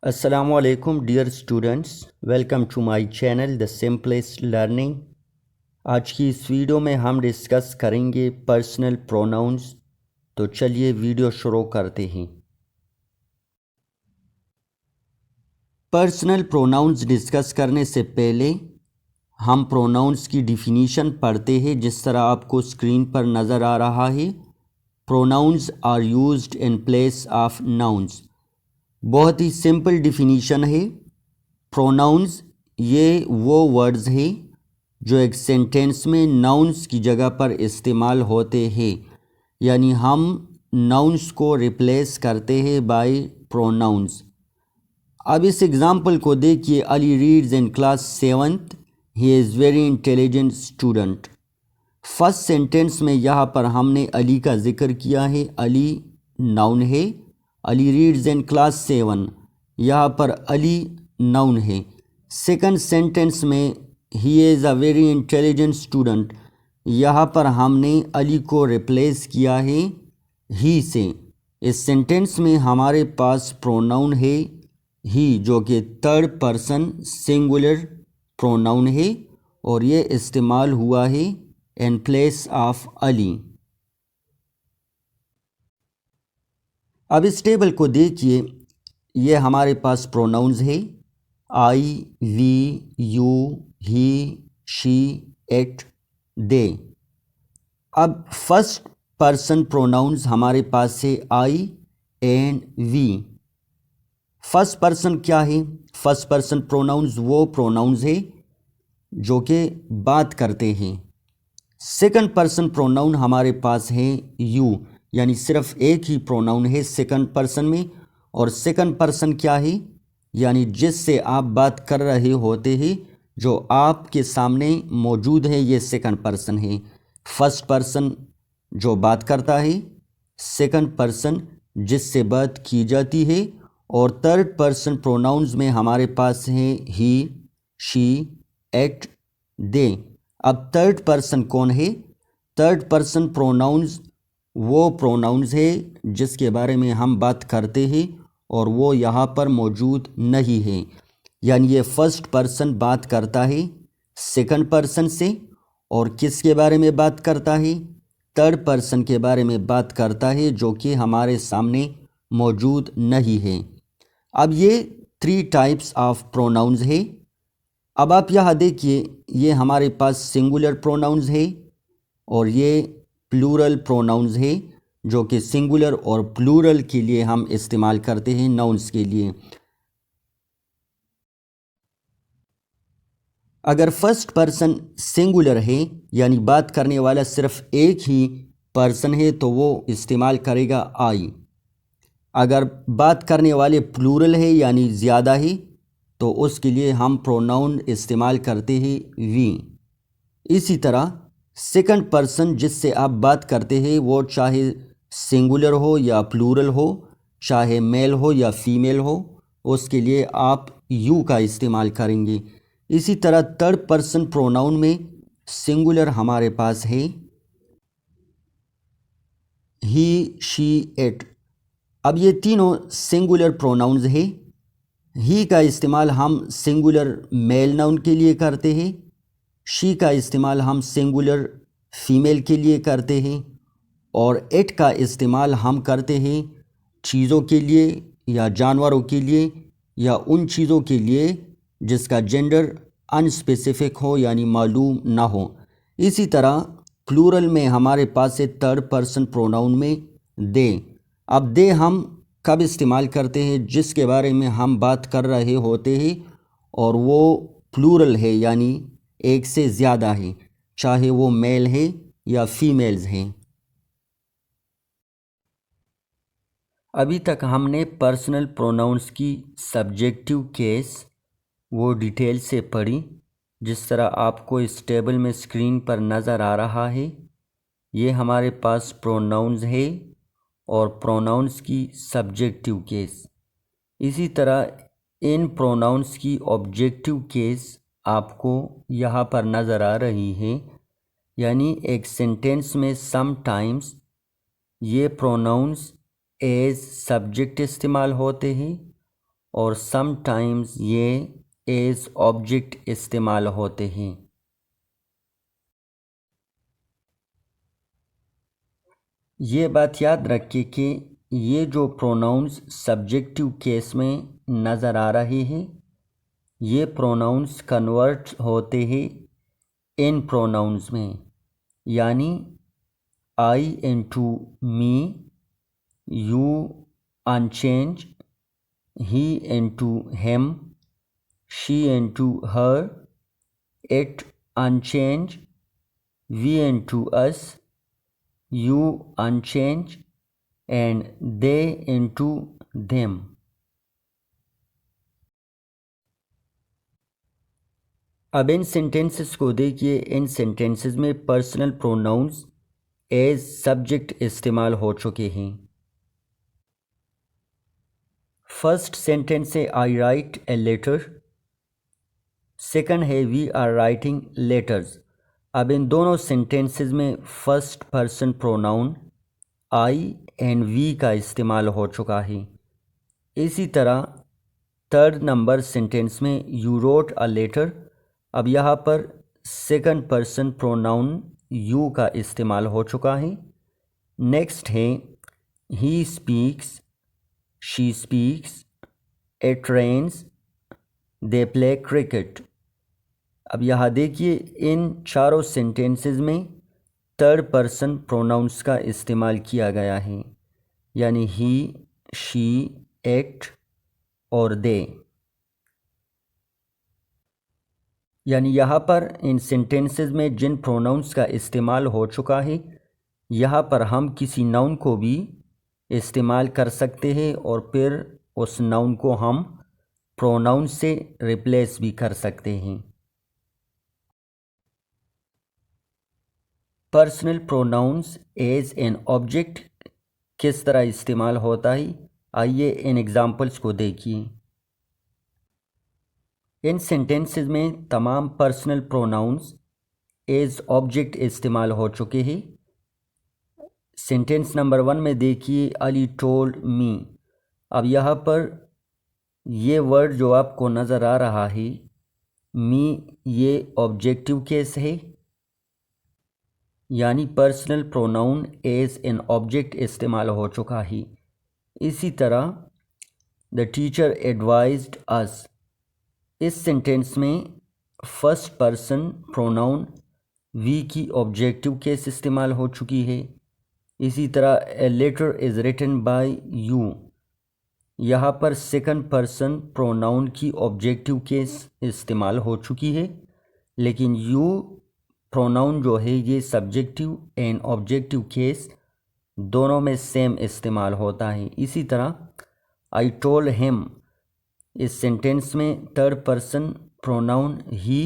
Assalamu alaikum dear students, welcome to my channel The Simplest Learning. آج کی اس video میں ہم ڈسکس کریں گے پرسنل پروناؤنز. تو چلیے ویڈیو شروع کرتے ہیں. پرسنل پروناؤنز ڈسکس کرنے سے پہلے ہم پروناؤنز کی ڈیفینیشن پڑھتے ہیں جس طرح آپ کو اسکرین پر نظر آ رہا ہے. Pronouns are used in place of nouns. بہت ہی سمپل ڈیفینیشن ہے. پروناؤنز یہ وہ ورڈز ہیں جو ایک سینٹینس میں ناؤنز کی جگہ پر استعمال ہوتے ہیں، یعنی ہم ناؤنز کو ریپلیس کرتے ہیں بائی پروناؤنز. اب اس ایگزامپل کو دیکھیے. Ali reads in class 7th. He is very intelligent student. First sentence میں یہاں پر ہم نے علی کا ذکر کیا ہے. علی ناؤن ہے. علی ریڈز ان کلاس 7. یہاں پر علی ناؤن ہے. سیکنڈ سینٹینس میں ہی از اے ویری انٹیلیجنٹ اسٹوڈنٹ. یہاں پر ہم نے علی کو ریپلیس کیا ہے ہی سے. اس سینٹینس میں ہمارے پاس پروناؤن ہے ہی جو کہ تھرڈ پرسن سنگولر پروناؤن ہے اور یہ استعمال ہوا ہے ان پلیس آف علی. اب اس ٹیبل کو دیکھیے. یہ ہمارے پاس پروناؤنز ہے آئی، وی، یو، ہی، شی، اٹ، دے. اب فرسٹ پرسن پروناؤنز ہمارے پاس ہے آئی اینڈ وی. فرسٹ پرسن کیا ہے؟ فرسٹ پرسن پروناؤنز وہ پروناؤنز ہے جو کہ بات کرتے ہیں. سیکنڈ پرسن پروناؤن ہمارے پاس ہے یو، یعنی صرف ایک ہی پروناؤن ہے سیکنڈ پرسن میں. اور سیکنڈ پرسن کیا ہے؟ یعنی جس سے آپ بات کر رہے ہوتے ہیں، جو آپ کے سامنے موجود ہے، یہ سیکنڈ پرسن ہے. فرسٹ پرسن جو بات کرتا ہے، سیکنڈ پرسن جس سے بات کی جاتی ہے، اور تھرڈ پرسن پروناؤنز میں ہمارے پاس ہیں ہی، شی، اٹ، دے. اب تھرڈ پرسن کون ہے؟ تھرڈ پرسن پروناؤنز وہ پروناؤنز ہے جس کے بارے میں ہم بات کرتے ہیں اور وہ یہاں پر موجود نہیں ہے. یعنی یہ فرسٹ پرسن بات کرتا ہے سیکنڈ پرسن سے، اور کس کے بارے میں بات کرتا ہے؟ تھرڈ پرسن کے بارے میں بات کرتا ہے جو کہ ہمارے سامنے موجود نہیں ہے. اب یہ 3 ٹائپس آف پروناؤنز ہے. اب آپ یہاں دیکھیے، یہ ہمارے پاس سنگولر پروناؤنز ہے اور یہ پلورل پروناؤنز ہے جو کہ سنگولر اور پلورل کے لیے ہم استعمال کرتے ہیں ناؤنز کے لیے. اگر فرسٹ پرسن سنگولر ہے یعنی بات کرنے والا صرف ایک ہی پرسن ہے تو وہ استعمال کرے گا آئی. اگر بات کرنے والے پلورل ہے یعنی زیادہ ہی، تو اس کے لیے ہم پروناؤن استعمال کرتے ہیں وی. اسی طرح سیکنڈ پرسن جس سے آپ بات کرتے ہیں وہ چاہے سنگولر ہو یا پلورل ہو، چاہے میل ہو یا فیمیل ہو، اس کے لیے آپ یو کا استعمال کریں گے. اسی طرح تھرڈ پرسن پروناؤن میں سنگولر ہمارے پاس ہے ہی، شی، اٹ. اب یہ تینوں سنگولر پروناؤنز ہیں. ہی کا استعمال ہم سنگولر میل ناؤن کے لیے کرتے ہیں. شی کا استعمال ہم سنگولر فیمیل کے لیے کرتے ہیں. اور اٹ کا استعمال ہم کرتے ہیں چیزوں کے لیے یا جانوروں کے لیے یا ان چیزوں کے لیے جس کا جینڈر انسپیسیفک ہو یعنی معلوم نہ ہو. اسی طرح پلورل میں ہمارے پاس ہے تھرڈ پرسن پروناؤن میں دے. اب دے ہم کب استعمال کرتے ہیں؟ جس کے بارے میں ہم بات کر رہے ہوتے ہیں اور وہ پلورل ہے یعنی ایک سے زیادہ ہے، چاہے وہ میل ہے یا فیمیلز ہیں. ابھی تک ہم نے پرسنل پروناؤنس کی سبجیکٹیو کیس وہ ڈیٹیل سے پڑھی جس طرح آپ کو اس ٹیبل میں اسکرین پر نظر آ رہا ہے. یہ ہمارے پاس پروناؤنز ہے اور پروناؤنس کی سبجیکٹیو کیس. اسی طرح ان پروناؤنس کی آبجیکٹیو کیس آپ کو یہاں پر نظر آ رہی ہے. یعنی ایک سینٹینس میں سم ٹائمز یہ پروناؤنس ایز سبجیکٹ استعمال ہوتے ہیں اور سم ٹائمز یہ ایز آبجیکٹ استعمال ہوتے ہیں۔ یہ بات یاد رکھیں کہ یہ جو پروناؤنز سبجیکٹیو کیس میں نظر آ رہے ہیں یہ پروناؤنز کنورٹ ہوتے ہیں ان پروناؤنز میں، یعنی I into me, you unchange, he into him, she into her, it unchange, we into us، you unchange and they into them۔ اب ان سینٹینسز کو دیکھیے، ان سینٹینسز میں پرسنل پروناؤنز ایز سبجیکٹ استعمال ہو چکے ہیں۔ فرسٹ سینٹینس ہے آئی رائٹ اے letter, second ہے we are writing letters. اب ان دونوں سینٹینسز میں first person pronoun I and we کا استعمال ہو چکا ہے۔ اسی طرح تھرڈ نمبر سینٹینس میں یو روٹ اے لیٹر، اب یہاں پر سیکنڈ پرسن پروناؤن یو کا استعمال ہو چکا ہے۔ نیکسٹ ہے he speaks, she speaks, it rains, they play cricket. اب یہاں دیکھیے ان چاروں سینٹینسز میں تھرڈ پرسن پروناؤنس کا استعمال کیا گیا ہے، یعنی ہی، شی، اٹ اور دے۔ یعنی یہاں پر ان سینٹینسز میں جن پروناؤنس کا استعمال ہو چکا ہے یہاں پر ہم کسی ناؤن کو بھی استعمال کر سکتے ہیں اور پھر اس ناؤن کو ہم پروناؤن سے ریپلیس بھی کر سکتے ہیں۔ Personal pronouns as an object کس طرح استعمال ہوتا ہے، آئیے ان ایگزامپلس کو دیکھیے۔ ان سینٹینسز میں تمام پرسنل پروناؤنز ایز آبجیکٹ استعمال ہو چکے ہیں۔ سینٹینس نمبر 1 میں دیکھیے علی ٹولڈ می، اب یہاں پر یہ ورڈ جو آپ کو نظر آ رہا ہے می، یہ آبجیکٹیو کیس ہے، یعنی personal pronoun as an object استعمال ہو چکا ہے۔ اسی طرح دا ٹیچر ایڈوائزڈ us، اس سینٹینس میں فرسٹ پرسن پروناؤن وی کی آبجیکٹیو کیس استعمال ہو چکی ہے۔ اسی طرح a letter is written by you, یہاں پر سیکنڈ پرسن پروناؤن کی آبجیکٹیو کیس استعمال ہو چکی ہے، لیکن یو پروناؤن جو ہے یہ سبجیکٹیو اینڈ آبجیکٹیو کیس دونوں میں سیم استعمال ہوتا ہے۔ اسی طرح آئی ٹولڈ ہیم، اس سینٹینس میں تھرڈ پرسن پروناؤن ہی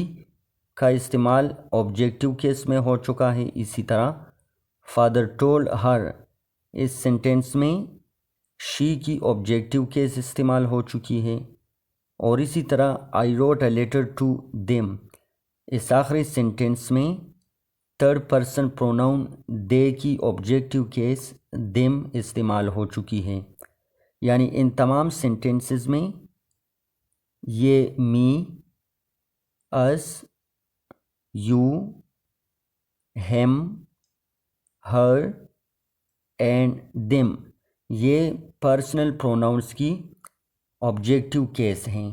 کا استعمال آبجیکٹیو کیس میں ہو چکا ہے۔ اسی طرح فادر ٹولڈ ہر، اس سینٹینس میں شی کی آبجیکٹیو کیس استعمال ہو چکی ہے۔ اور اسی طرح I wrote a letter to them, اس آخری سینٹینس میں تھرڈ پرسن پروناؤن دے کی آبجیکٹیو کیس دیم استعمال ہو چکی ہے۔ یعنی ان تمام سینٹینسز میں یہ می، us، you, ham, Hare and them یہ پرسنل پروناؤنس کی آبجیکٹیو کیس ہیں۔